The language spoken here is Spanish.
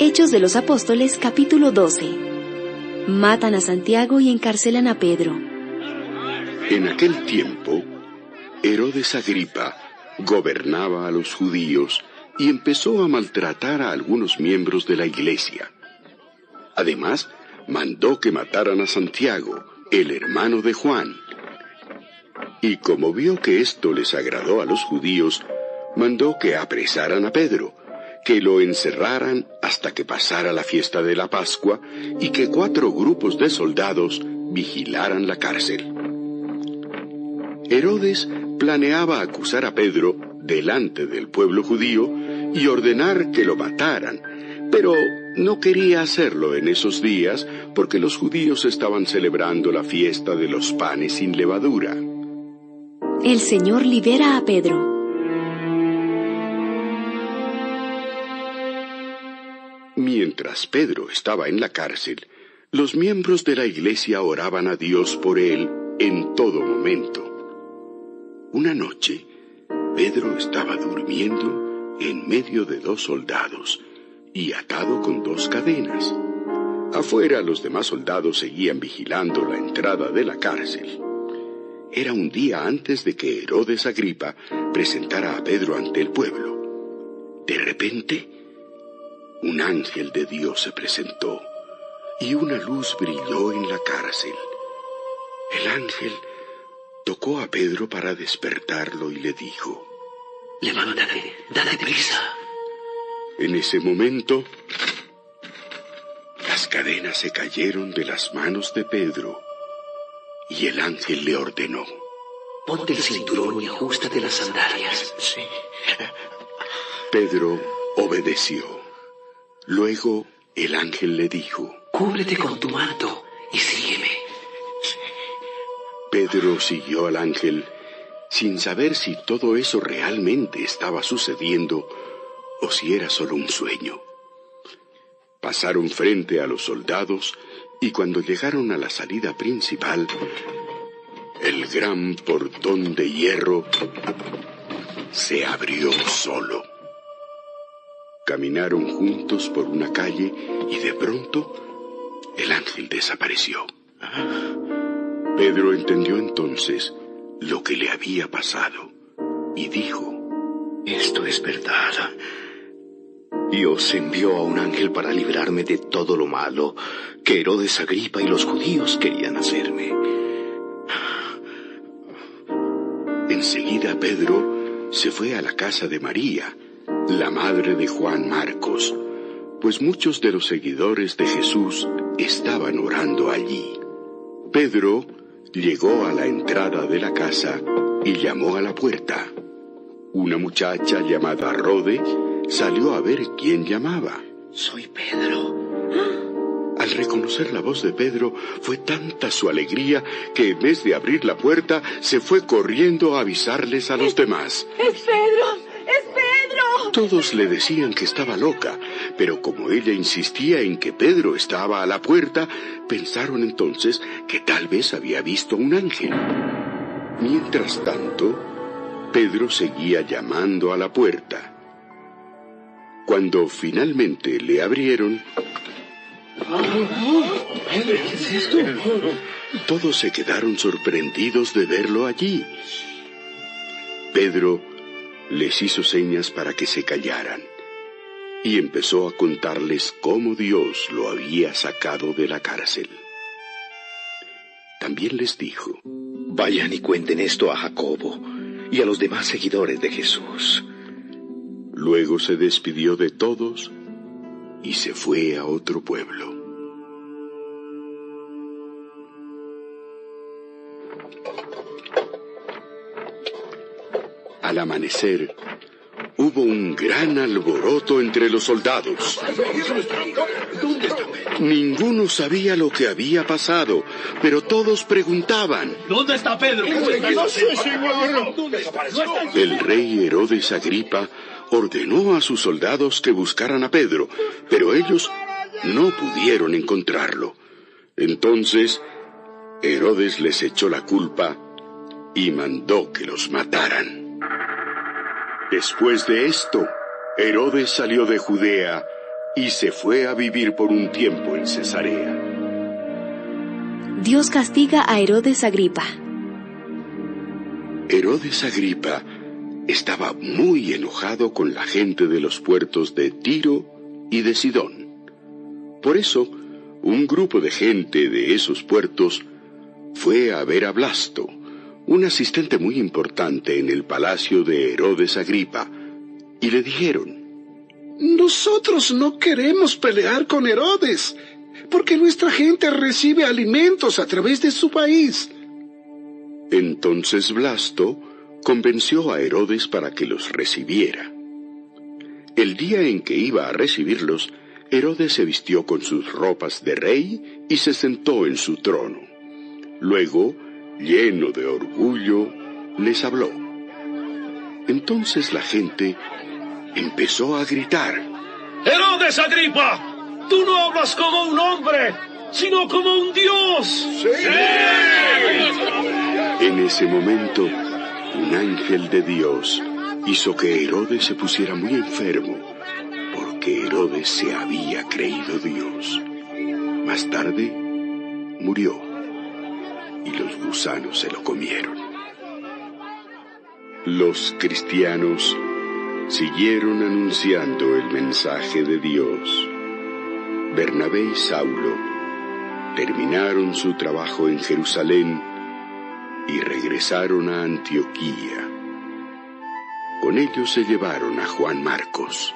Hechos de los Apóstoles, capítulo 12. Matan a Santiago y encarcelan a Pedro. En aquel tiempo, Herodes Agripa gobernaba a los judíos y empezó a maltratar a algunos miembros de la iglesia. Además, mandó que mataran a Santiago, el hermano de Juan. Y como vio que esto les agradó a los judíos, mandó que apresaran a Pedro, que lo encerraran hasta que pasara la fiesta de la Pascua y que 4 grupos de soldados vigilaran la cárcel. Herodes planeaba acusar a Pedro delante del pueblo judío y ordenar que lo mataran, pero no quería hacerlo en esos días porque los judíos estaban celebrando la fiesta de los panes sin levadura. El Señor libera a Pedro. Mientras Pedro estaba en la cárcel, los miembros de la iglesia oraban a Dios por él en todo momento. Una noche, Pedro estaba durmiendo en medio de 2 soldados y atado con 2 cadenas. Afuera, los demás soldados seguían vigilando la entrada de la cárcel. Era un día antes de que Herodes Agripa presentara a Pedro ante el pueblo. De repente, un ángel de Dios se presentó y una luz brilló en la cárcel. El ángel tocó a Pedro para despertarlo y le dijo: «Levántate, date prisa». En ese momento, las cadenas se cayeron de las manos de Pedro y el ángel le ordenó: «Ponte el cinturón y ajústate las sandalias». Sí. Pedro obedeció. Luego el ángel le dijo: «Cúbrete con tu manto y sígueme». Pedro siguió al ángel sin saber si todo eso realmente estaba sucediendo o si era solo un sueño. Pasaron frente a los soldados y cuando llegaron a la salida principal, el gran portón de hierro se abrió solo. Caminaron juntos por una calle y de pronto el ángel desapareció. Pedro entendió entonces lo que le había pasado y dijo: Esto es verdad. Dios envió a un ángel para librarme de todo lo malo que Herodes Agripa y los judíos querían hacerme. Enseguida Pedro se fue a la casa de María, la madre de Juan Marcos, pues muchos de los seguidores de Jesús estaban orando allí. Pedro llegó a la entrada de la casa y llamó a la puerta. Una muchacha llamada Rode salió a ver quién llamaba. «Soy Pedro». Al reconocer la voz de Pedro, fue tanta su alegría que en vez de abrir la puerta, se fue corriendo a avisarles a los demás. ¡Es Pedro! ¡Es Pedro! Todos le decían que estaba loca, pero como ella insistía en que Pedro estaba a la puerta, pensaron entonces que tal vez había visto un ángel. Mientras tanto, Pedro seguía llamando a la puerta. Cuando finalmente le abrieron, ¿Qué es esto? todos se quedaron sorprendidos de verlo allí. Pedro les hizo señas para que se callaran y empezó a contarles cómo Dios lo había sacado de la cárcel. También les dijo: Vayan y cuenten esto a Jacobo y a los demás seguidores de Jesús. Luego se despidió de todos y se fue a otro pueblo. Al amanecer, hubo un gran alboroto entre los soldados. Ninguno sabía lo que había pasado, pero todos preguntaban: ¿Dónde está Pedro? No sé, señor. El rey Herodes Agripa ordenó a sus soldados que buscaran a Pedro, pero ellos no pudieron encontrarlo. Entonces, Herodes les echó la culpa y mandó que los mataran. Después de esto, Herodes salió de Judea y se fue a vivir por un tiempo en Cesarea. Dios castiga a Herodes Agripa. Herodes Agripa estaba muy enojado con la gente de los puertos de Tiro y de Sidón. Por eso, un grupo de gente de esos puertos fue a ver a Blasto, un asistente muy importante en el palacio de Herodes Agripa, y le dijeron: nosotros no queremos pelear con Herodes, porque nuestra gente recibe alimentos a través de su país. Entonces Blasto convenció a Herodes para que los recibiera. El día en que iba a recibirlos, Herodes se vistió con sus ropas de rey y se sentó en su trono. Luego, lleno de orgullo, les habló. Entonces la gente empezó a gritar: ¡Herodes Agripa! ¡Tú no hablas como un hombre, sino como un dios! ¡Sí! En ese momento, un ángel de Dios hizo que Herodes se pusiera muy enfermo, porque Herodes se había creído Dios. Más tarde, murió, y los gusanos se lo comieron. Los cristianos siguieron anunciando el mensaje de Dios. Bernabé y Saulo terminaron su trabajo en Jerusalén y regresaron a Antioquía. Con ellos se llevaron a Juan Marcos.